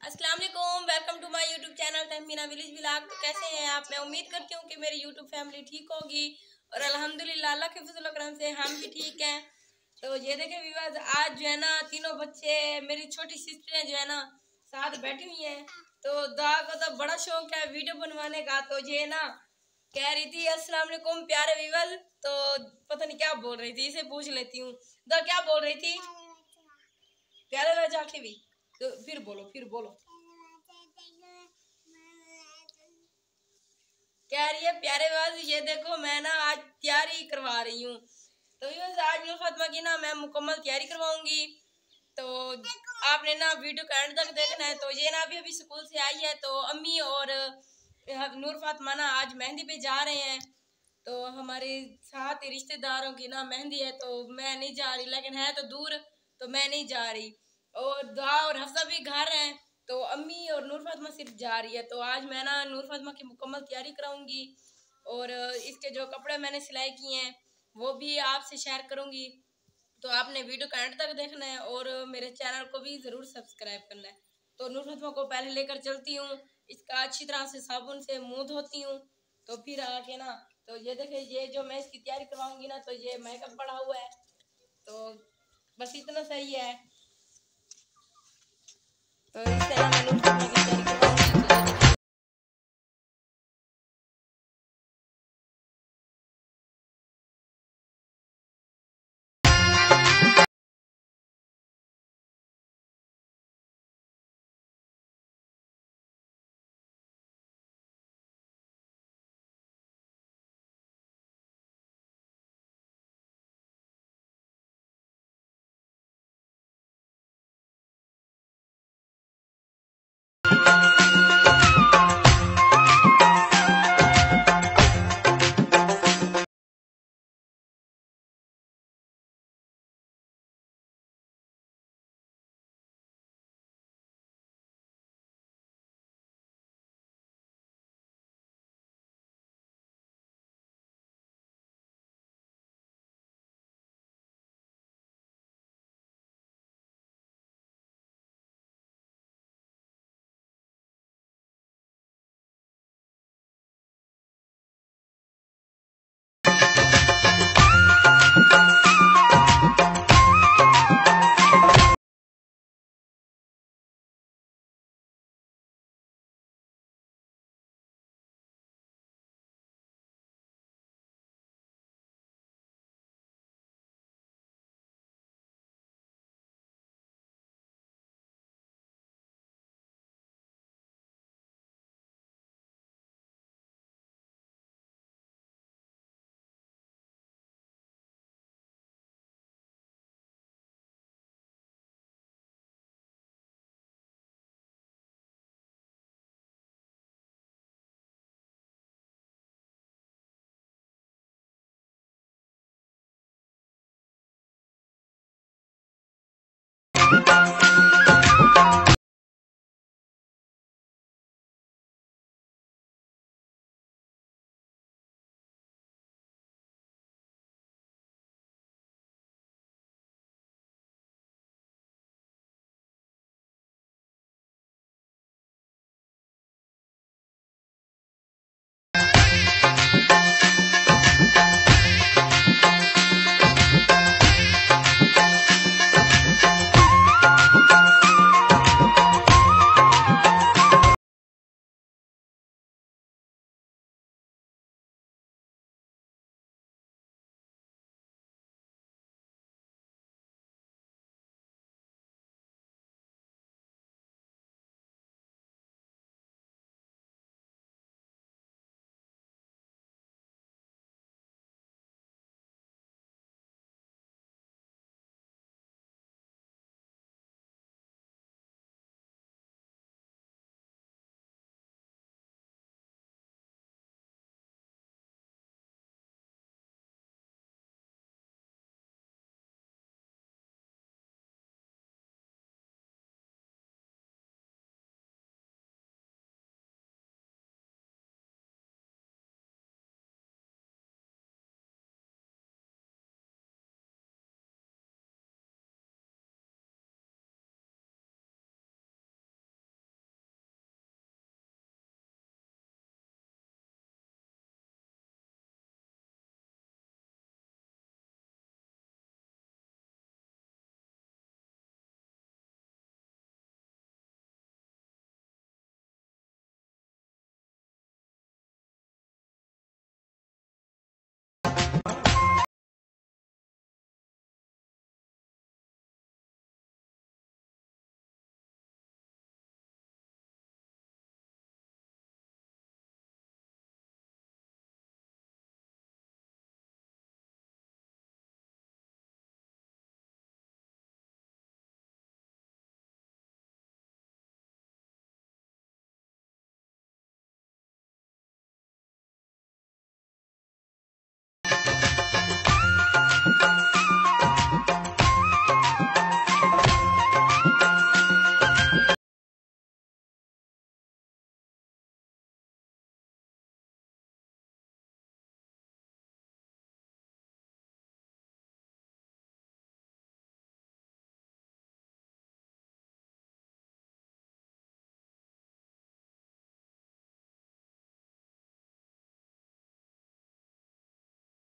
अस्सलाम वालेकुम, welcome to my YouTube channel Tahmina village vlog. तो कैसे हैं आप? मैं उम्मीद करती हूँ कि मेरी यूट्यूब फैमिली ठीक होगी और अल्हम्दुलिल्लाह अल्लाह के फजल करम से हम भी ठीक हैं। तो ये देखें व्यूअर्स, आज जो है ना तीनों बच्चे मेरी छोटी सिस्टरें जो है ना साथ बैठी हुई हैं। तो दा को तो बड़ा शौक है वीडियो बनवाने का। तो ये ना कह रही थी अस्सलाम वालेकुम प्यारे व्यूअर्स। तो पता नहीं क्या बोल रही थी, इसे पूछ लेती हूँ। दा क्या बोल रही थी? प्यारे रह जाके भी तो फिर बोलो कह रही है प्यारे बाज। ये देखो मैं ना आज तैयारी करवा रही हूँ। तो आज नूर फातिमा की ना मैं मुकम्मल तैयारी करवाऊंगी। तो आपने ना वीडियो का एंड तक देखना है। तो ये ना अभी अभी स्कूल से आई है। तो अम्मी और नूर फातिमा ना आज मेहंदी पे जा रहे हैं। तो हमारे साथ रिश्तेदारों की ना मेहंदी है। तो मैं नहीं जा रही, लेकिन है तो दूर, तो मैं नहीं जा रही। और दुआ और हफ्सा भी घर हैं। तो अम्मी और नूर फातिमा सिर्फ जा रही है। तो आज मैं ना नूर फातिमा की मुकम्मल तैयारी कराऊंगी और इसके जो कपड़े मैंने सिलाई किए हैं वो भी आपसे शेयर करूंगी। तो आपने वीडियो का एंड तक देखना है और मेरे चैनल को भी ज़रूर सब्सक्राइब करना है। तो नूर फातिमा को पहले लेकर चलती हूँ, इसका अच्छी तरह से साबुन से मुंह धोती हूँ। तो फिर आके ना, तो ये देखिए, ये जो मैं इसकी तैयारी करवाऊंगी ना, तो ये मेकअप पड़ा हुआ है। तो बस इतना सही है। तो इससे ना मैं नूर फातिमा की तैयारी करवाऊंगी।